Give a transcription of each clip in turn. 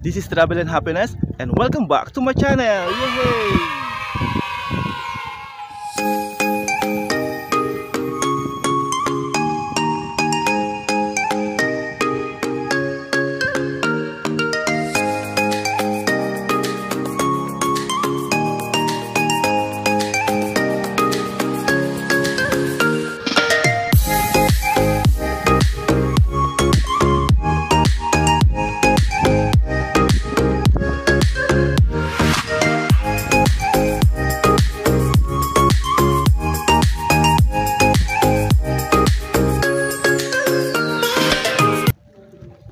This is Travel and Happiness and welcome back to my channel. Yay!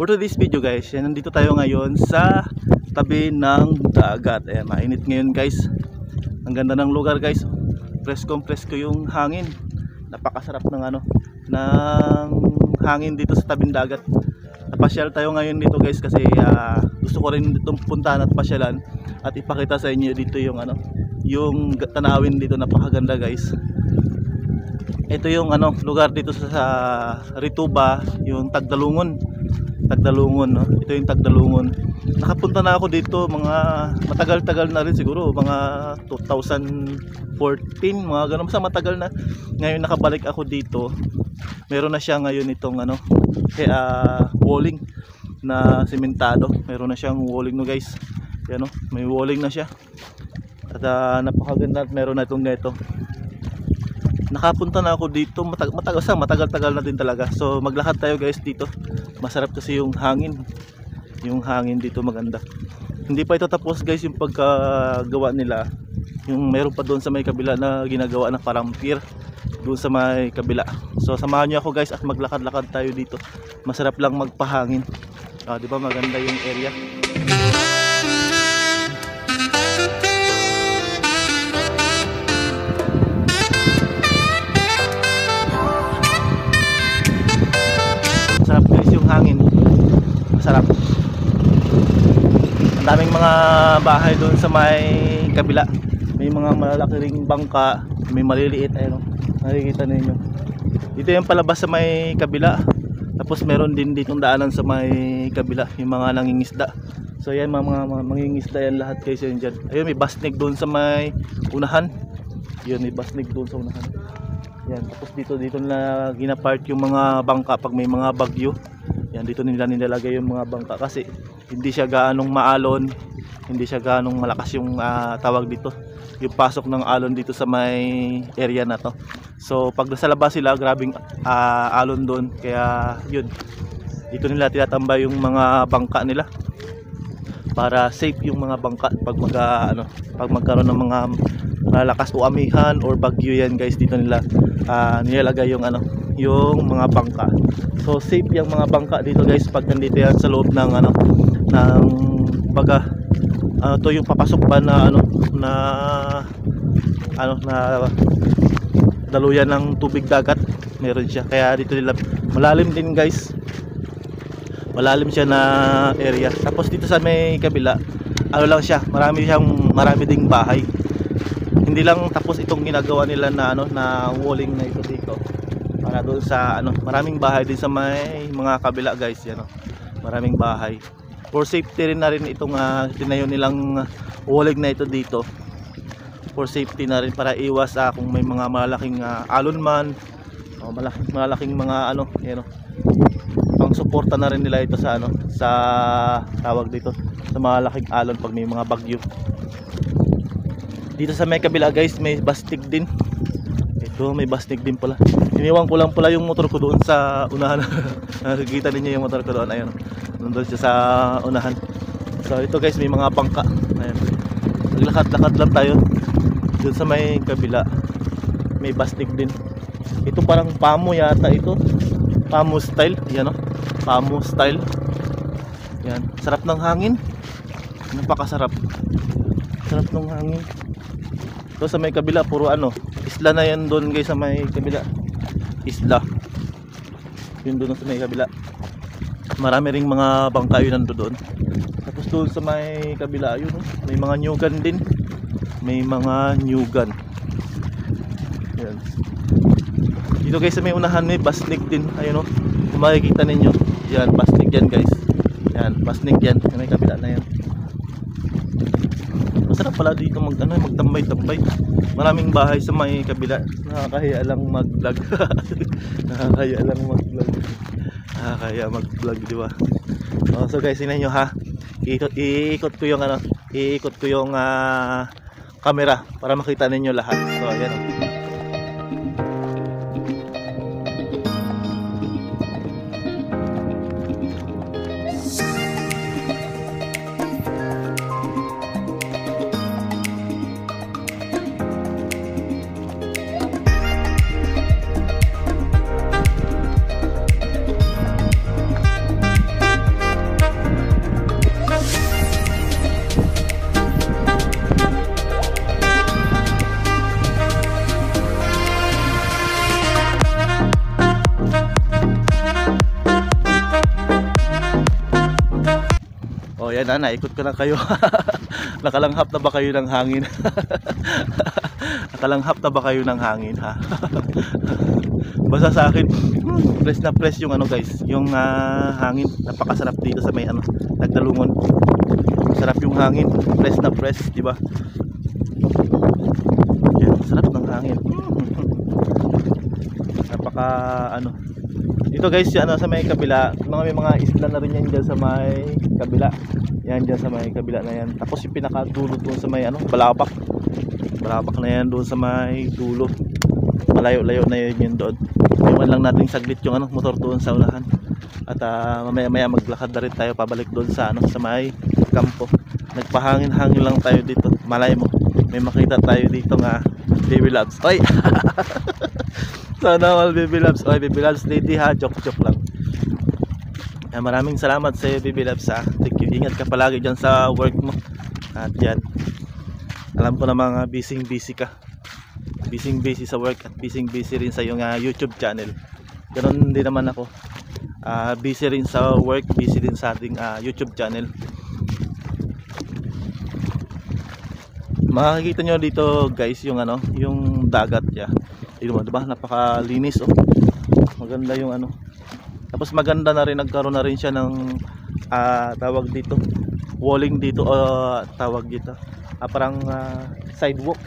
For today's video guys, nandito tayo ngayon sa tabi ng dagat. Mainit ngayon guys. Ang ganda ng lugar guys. Presko yung hangin. Napakasarap ng hangin dito sa tabing dagat. Napasyal tayo ngayon dito guys kasi gusto ko rin ditong puntahan at pasyalan at ipakita sa inyo dito yung yung tanawin dito, napakaganda guys. Ito yung lugar dito sa Rituba, yung Tagdalungon, no? Ito yung Tagdalungon. Nakapunta na ako dito mga matagal-tagal na rin, siguro mga 2014, mga ganun, sa matagal na. Ngayon nakabalik ako dito. Meron na siya ngayon itong walling na sementado. Meron na siyang walling no guys. Yan, no? May walling na siya. At napakaganda at meron na itong ganito. Nakapunta na ako dito matagal-tagal na din talaga. So maglakad tayo guys dito. Masarap kasi yung hangin. Yung hangin dito maganda. Hindi pa ito tapos guys yung pagkagawa nila. Yung meron pa doon sa may kabila na ginagawa na parang pier doon sa may kabila. So samahan niyo ako guys at maglakad-lakad tayo dito. Masarap lang magpahangin. Di ba maganda yung area? Masarap guys yung hangin. Masarap. Ang daming mga bahay doon sa may kabila. May mga malalaki ring bangka, may maliliit, ayun, nakikita ninyo. Dito yung palabas sa may kabila. Tapos meron din ditong daanan sa may kabila, yung mga nangingisda. So yan mga mangingisda yan lahat guys yan dyan. Ayun, may basnig doon sa may unahan. Yun, may basnig doon sa unahan. Yan, tapos dito na ginapart yung mga bangka pag may mga bagyo. Yan, dito nila nilalagay yung mga bangka kasi hindi siya gaanong maalon, hindi siya gaanong malakas yung tawag dito, yung pasok ng alon dito sa may area na to. So pag nasa labas sila, grabing alon doon, kaya yun, dito nila tinatambay yung mga bangka nila para safe yung mga bangka pag pag magkaroon ng mga malakas o amihan or bagyo yan guys. Dito nila nilalagay yung yung mga bangka. So safe yung mga bangka dito guys pag nandito yan sa loob ng ng baga to yung papasok ba na na daluyan ng tubig dagat, meron siya. Kaya dito nila malalim din guys. Malalim siya na area. Tapos dito sa may kabila, lang siya, marami ding bahay. Hindi lang tapos itong ginagawa nila na na walling na ito dito. Para doon sa maraming bahay din sa may mga kabila guys, yan, maraming bahay. For safety rin na rin itong tinayo nilang walling na ito dito. For safety na rin para iwas kung may mga malaking alon man, malaking mga pang suporta na rin nila ito sa sa tawag dito, sa malaking alon pag may mga bagyo. Dito sa may kabila guys, may bastig din. Ito, may bastig din pala. Iniwan ko lang pala yung motor ko doon sa unahan. Nakikita ninyo yung motor ko doon, ayun, nandun siya sa unahan. So ito guys, may mga bangka. Ayun, naglakad-lakad lang tayo doon sa may kabila. May bastig din. Ito parang pamo yata ito. Pamo style, yan, pamo style. Yan, sarap ng hangin. Napakasarap. Sarap ng hangin. So sa may kabila puro isla na yan doon guys, sa may kabila. Isla. Yun doon sa may kabila. Marami ring mga bangka yun nandoon. Tapos doon sa may kabila, yun, may mga nyugan din. May mga nyugan. Yan. Dito guys sa may unahan may basnig din. Ayun, kung makikita ninyo. Yan, basnig yan guys. Yan, pasnig yan. May kabila na yan. Masarap pala dito magtambay-tambay. Maraming bahay sa may kabila. Nakakahiya lang mag-vlog. Nakakahiya lang mag-vlog. Nakakahiya mag-vlog, di ba? So guys, tingnan nyo ha. Iikot ko yung camera para makita ninyo lahat. So ayan. Yan na, naikot ko na kayo. Nakalanghap na ba kayo ng hangin? Nakalanghap na ba kayo ng hangin ha? Basta sa akin, press na press yung guys, yung hangin. Napakasarap dito sa may Nagdalungon. Sarap yung hangin, press na press, di ba? Yan, sarap ng hangin. Napaka dito guys, sa may kabila, may mga isla na rin yan dyan sa may kabila. Yan dyan sa may kabila na yan. Tapos yung pinakadulo doon sa may Balapak. Balapak na yan doon sa may dulo. Malayo-layo na yun doon. Iwan lang natin saglit yung motor doon sa unahan. At mamaya-maya maglakad na rin tayo pabalik doon sa sa may kampo. Nagpahangin-hangin lang tayo dito. Malay mo, may makita tayo dito nga Baby Loves. Oy! Sana all Baby Loves. Oy, Baby Loves lady ha, joke-joke lang. Maraming salamat sa iyo, Baby Loves ha. Thank you. Ingat ka palagi dyan sa work mo. At yan, alam ko na mga busy ka. Busy sa work at busy rin sa iyong YouTube channel. Ganon din naman ako. Busy rin sa work, busy din sa ating YouTube channel. Makikita nyo dito guys yung yung dagat niya. Diba? Napakalinis oh. Maganda yung Tapos maganda na rin, nagkaroon na rin siya ng tawag dito, walling dito o tawag dito. Parang sidewalk.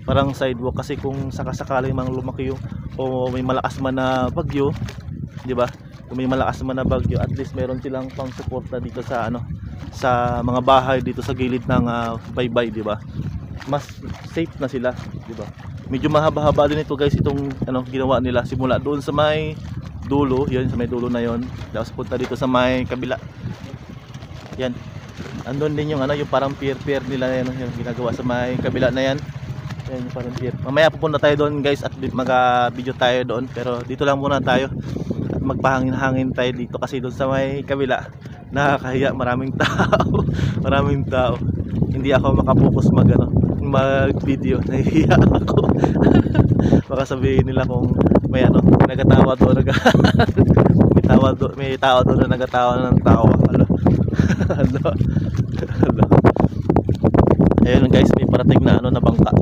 Parang sidewalk kasi kung sakasakali mang lumaki yung o may malakas man na bagyo, 'di ba? Kung may malakas man na bagyo, at least meron silang pang-suporta dito sa sa mga bahay dito sa gilid ng baybay, 'di ba? Mas safe na sila, 'di ba? Medyo mahaba-haba din ito guys, itong ginawa nila simula doon sa may dulo, yun sa may dulo na yon. Tapos punta dito sa may kabila. Yan. Andun din yung yung parang pier nila yan, yung ginagawa sa may kabila na yan. Yan yung parang pier. Mamaya pupunta tayo doon guys at mag-video tayo doon, pero dito lang muna tayo. At magpahangin-hangin tayo dito kasi doon sa may kabila nakakahiya, maraming tao. Maraming tao. Hindi ako makapokus mag-video. Nahihiya ako. Baka sabihin nila kung may nagatawa doon, may tao doon na nagatawa ng tawa. Ayun guys, may parating na na bangka.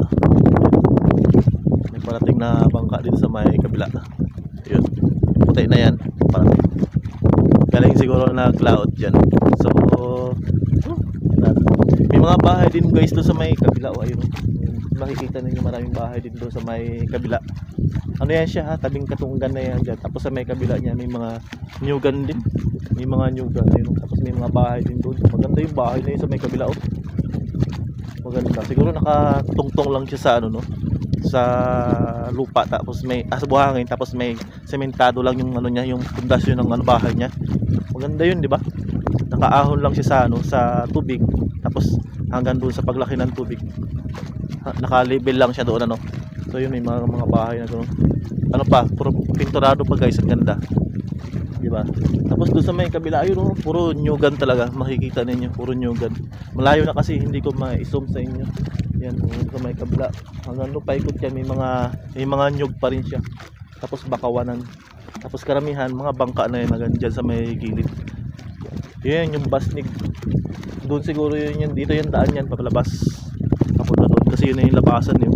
May parating na bangka dito sa may kabila. Ayun. Puti na yan. Parating. Galing siguro na cloud dyan. So may mga bahay din guys doon sa may kabila. Ayun. Makikita ninyo maraming bahay din doon sa may kabila. Yan siya ha, tabing Katunggan na yan dyan. Tapos sa may kabila niya may mga nyugan din. May mga nyugan ayun. Tapos may mga bahay din doon. Maganda yung bahay na yun sa may kabila oh. Maganda. Siguro nakatungtong lang siya sa sa lupa, tapos may sa buhangin, tapos may sementado lang yung niya, yung pundasyon ng bahay niya. Maganda yun, di ba? Nakaahon lang siya sa sa tubig. Tapos hanggang doon sa paglaki ng tubig. Naka-level lang siya doon So yun, may mga bahay na doon. Puro pinturado pa guys, ang ganda. Di ba? Tapos doon sa may kabila, ayun puro nyugan talaga. Makikita ninyo, puro nyugan. Malayo na kasi hindi ko ma-zoom sa inyo. Yan, sa may kabila. Hanggang doon paikot yan, may mga nyug pa rin siya. Tapos bakawanan. Tapos karamihan mga bangka na yan dyan sa may gilid. Yan yung Basnig. Doon siguro yun, dito yung daan yan papalabas. Papunta doon kasi yun na yung labasan yun.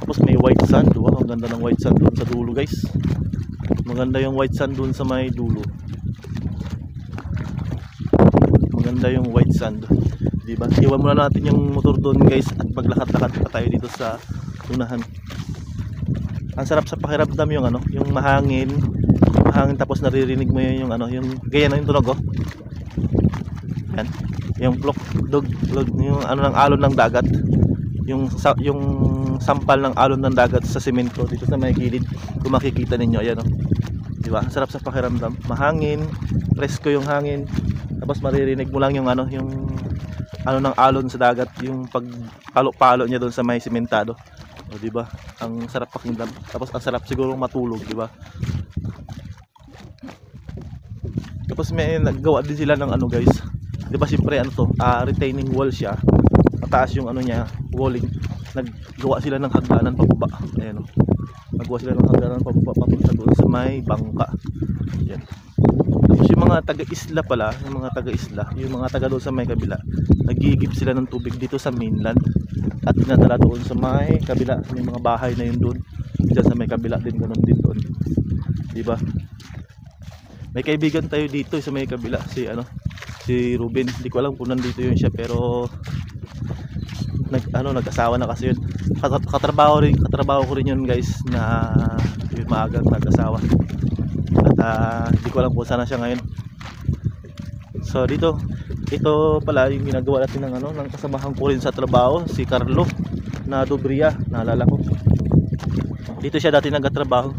Tapos may white sand. Wow, ang ganda ng white sand doon sa dulo guys. Maganda yung white sand doon sa may dulo. maganda yung white sand, di ba? Iwan muna natin yung motor doon guys at maglakad-lakad pa tayo dito sa unahan. Ang sarap sa pakiramdam yung ano, yung mahangin tapos naririnig mo yung ano, yung ganyan yung tunog, oh. Yan, yung plok dog yung ano ng alon ng dagat, yung sampal ng alon ng dagat sa semento dito sa may gilid. Kung makikita ninyo, ayan, oh. Di ba? Ang sarap sa pakiramdam, mahangin, presko yung hangin, tapos maririnig mo lang yung ano, yung ano ng alon sa dagat, yung pagpalo-palo niya doon sa may sementado. O, di ba? Ang sarap pakinggan. Tapos ang sarap siguro matulog, di ba? Tapos may naggawa din sila ng ano, guys. Di ba siyempre ano to, retaining wall siya. Mataas yung ano niya, walling. Naggawa sila ng hagdanan pababa. Ayan, oh. Naggawa sila ng hagdanan pababa papunta doon sa may bangka. Yan. Tapos yung mga taga-isla pala, yung mga taga-isla, yung mga taga doon sa may kabila, nag-iigib sila ng tubig dito sa mainland at dinadala doon sa may kabila. May mga bahay na yun doon, dyan sa may kabila din, ganun din doon, di ba? May kaibigan tayo dito sa may kabila, si Ruben. Hindi ko alam kung nandito yun siya, pero nag-asawa na kasi yun. Katrabaho ko rin yun, guys, na yun, maagang nag-asawa. At hindi ko alam kung sana siya ngayon. So dito, ito pala yung ginagawa natin ng ng kasamahan ko rin sa trabaho, si Carlo na Dobria, naalala ko. Dito siya dati nagtatrabaho,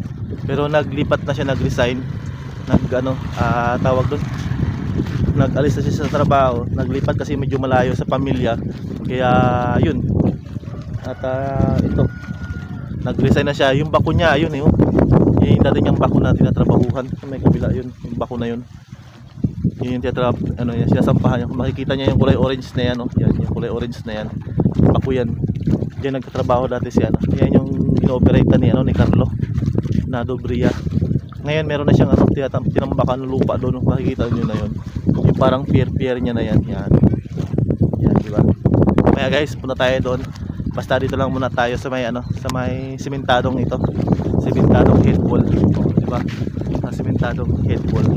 pero naglipat na siya, nag-resign. Tawag doon, nag-alis na siya sa trabaho, naglipat kasi medyo malayo sa pamilya, kaya yun. At ito, nag-resign na siya. Yung bako niya, ayun, yung dati niyang bako na tinatrabahuhan sa may kabila, yun, yung bako na yun, yun yung sinasampahan niya. Kung makikita niya yung kulay orange na yan, yan, yung kulay orange na yan, bako yan. Diyan nagtatrabaho dati siya, yan yung ino-operate ni Carlo na Dobria. Ngayon meron na siyang tinambakan ng lupa doon, makikita niyo na yun, yung parang pier niya na yan, yan, di ba? Kaya guys, punta tayo doon. Basta dito lang muna tayo sa may sa may sementadong ito, sementadong head wall, di ba? Sa sementadong head wall.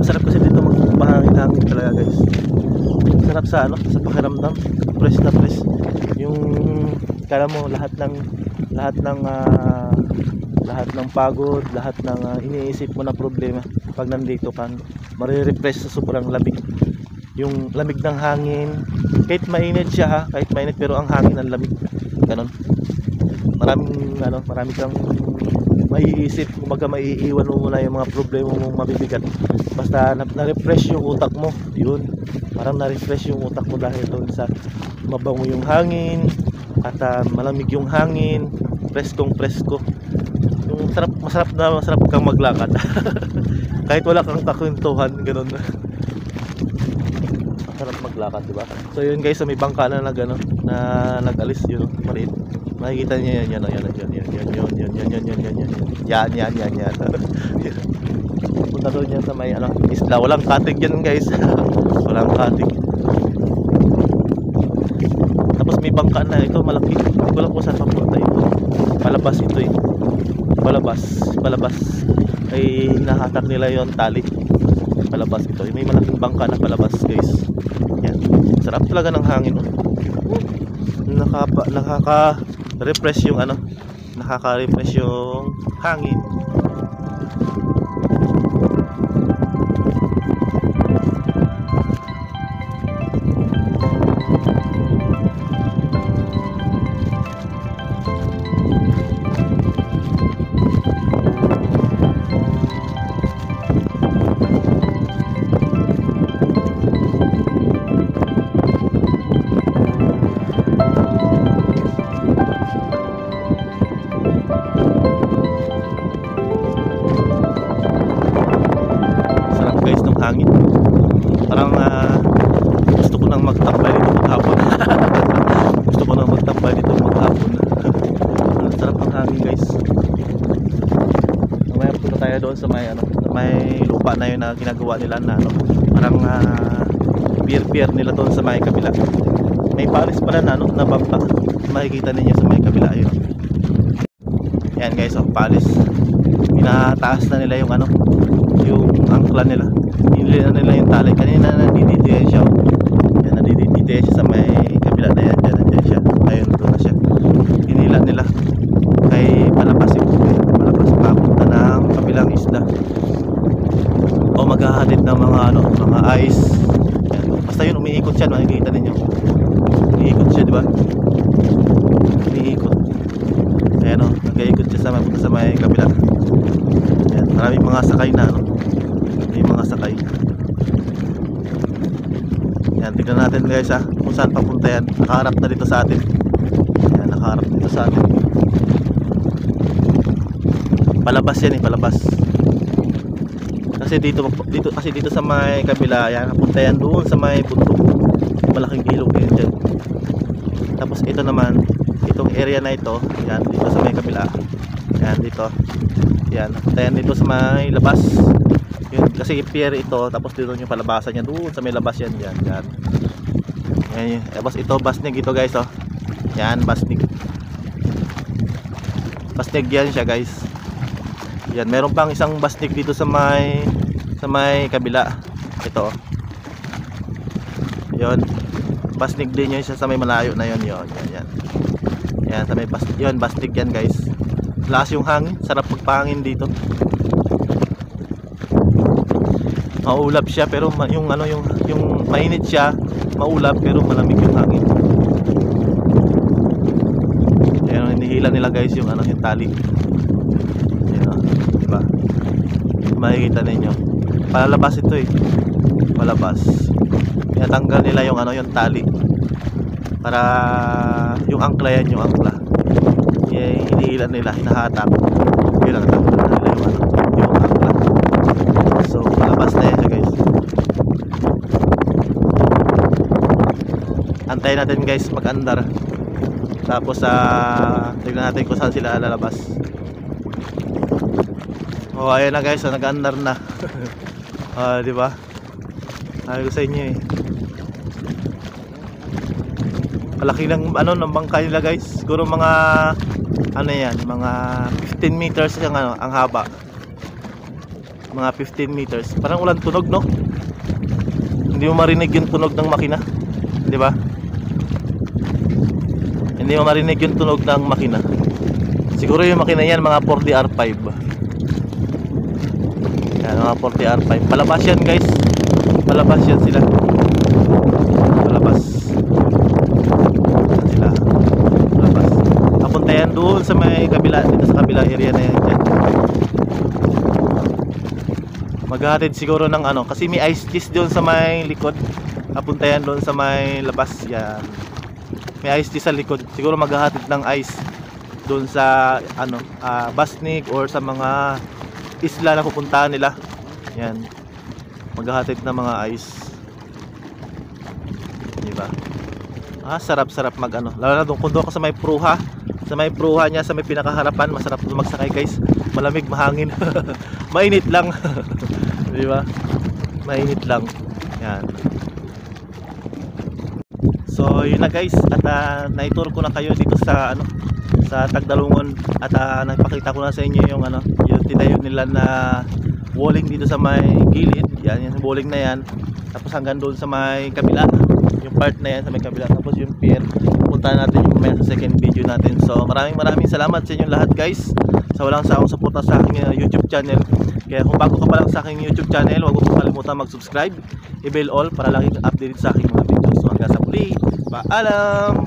Masarap kasi dito magpahangin-hangin talaga, guys. Sarap sa sa pakiramdam, fresh na fresh. Yung kala mo lahat ng pagod, lahat ng iniisip mo na problema, pag nandito ka, marirefresh sa sobrang lamig. Yung lamig ng hangin, kahit mainit siya, kahit mainit, pero ang hangin ang lamig, ganon. Marami kang maiisip, kumbaga maiiwan mo muna yung mga problema mong mabibigat. Basta na-refresh yung utak mo, yun, parang na-refresh yung utak mo dahil doon sa mabango yung hangin at malamig yung hangin, preskong presko. Yung masarap kang maglakad kahit wala kang kakwentuhan, ganun. Masarap maglakad, diba? So yun guys, may bangka na nag-alis, yun, maliit. Makikita niyo yan. Punta doon yan sa may isla. Walang katig yan, guys. Walang katig. Tapos may bangka na ito, malaki. Hindi ko lang kung saan papunta ito. Palabas ito, eh. Palabas. Ay nahatak nila yon tali. Palabas ito. May malaking bangka na palabas, guys. Yan. Sarap talaga ng hangin, oh. Nakaka-refresh yung nakaka-refresh yung hangin. Hangin. Parang gusto ko nang magtambay dito maghapon. Gusto ko nang magtambay dito maghapon. Sarap ng hangin, guys. Mamaya punta tayo doon sa may lupa na yun na ginagawa nila na parang pier nila doon sa may kabila. May palis pala na bangka. Makikita ninyo sa may kabila yun. Yan, guys, palis. Pinataas na nila yung yung angkla nila. Hinila nila yung tali. Kanina nandididya siya. Yan, nandididya siya sa may kabila na yan. Diyan siya. Ayun, doon na siya. Hinila nila. Kay palabas yung palabas papunta ng kabilang isla. O maghahalid ng mga ano, mga ice. Yan. Basta yun, umiikot siya. Makikita ninyo. Umiikot siya, di ba? Umiikot. Ayan o, nag-iikot siya sa may kabila. Ayan, maraming mga sakay na ano. May mga sakay. Ayan, tignan natin guys ha, kung saan papunta yan. Nakaharap na dito sa atin. Ayan, nakaharap dito sa atin. Palabas yan eh, palabas. Kasi dito sa may kabila, ayan, papunta yan doon sa may bundok. Malaking ilog yan dyan. Tapos ito naman, itong area na ito, yan, dito sa may kabila. Yan, dito. Yan, papunta yan dito sa may labas. Yun, kasi pier ito, tapos dito yung palabasan niya doon sa may labas yan, yan, yan. Yan, tapos ito, basnig ito guys, oh. Yan, basnig. Basnig yan siya guys. Yan, meron pang isang basnig dito sa may kabila. Ito. Yon. Basnig din yun siya sa may malayo na yon, yon. Yan. Yan, sa may basnig yan guys. Lakas yung hangin, sarap magpahangin dito. Maulap siya pero yung ano yung mainit siya, maulap pero malamig yung hangin. Yan, hinihila nila guys yung ano, yung tali. Diba? Makikita ninyo. Palabas ito eh. Palabas. Tinatanggal nila yung ano, yung tali. Para yung angkla yan, yung angkla. Hinihila nila, hinahatak. Yun ang tanggal nila yung ano, yung angkla. So, palabas na yan siya guys. Antayin natin guys mag-andar. Tapos tignan natin kung saan sila lalabas. Oh, ayan na guys, nag-andar na. Di ba? Sabi ko sa inyo eh. Malaki lang ano ng bangka nila guys. Siguro mga ano yan, mga 15 meters ang ano, ang haba. Mga 15 meters. Parang ulan tunog, no? Hindi mo marinig yung tunog ng makina. Di ba? Hindi mo marinig yung tunog ng makina. Siguro yung makina yan mga 40R5. Yan, mga 40R5. Palabas yan guys. Palabas yan sila. Palabas. Yan sila. Palabas. Papunta yan doon sa may kabila. Dito sa kabila area na yan dyan. Maghahatid siguro ng ano. Kasi may ice cheese doon sa may likod. Papunta yan doon sa may labas. Yan. May ice cheese sa likod. Siguro maghahatid ng ice doon sa ano, Basnig or sa mga isla na pupuntahan nila. Yan. Maghahatid ng mga ice. Diba? Sarap-sarap mag ano. Lalo na doon kung doon ka sa may pruha. Sa may pruha niya, sa may pinakaharapan, masarap doon magsakay guys. Malamig, mahangin. Mainit lang. Diba? Mainit lang. Yan. So yun na guys. At naitour ko na kayo dito sa ano, sa Tagdalungon. At nagpakita ko na sa inyo yung ano, yung tinayo nila na walling dito sa may gilid. Yan, yung walling na yan. Tapos hanggang doon sa may kabila, yung part na yan sa may kabila. Tapos yung pier, punta natin yung mamaya sa second video natin. So maraming salamat sa inyo lahat guys, sa walang sawang suporta sa aking YouTube channel. Kaya kung bago ka pa lang sa aking YouTube channel, huwag mo kalimutan mag-subscribe, i-bell all para lagi updated sa aking mga videos. So hanggang sa muli, paalam!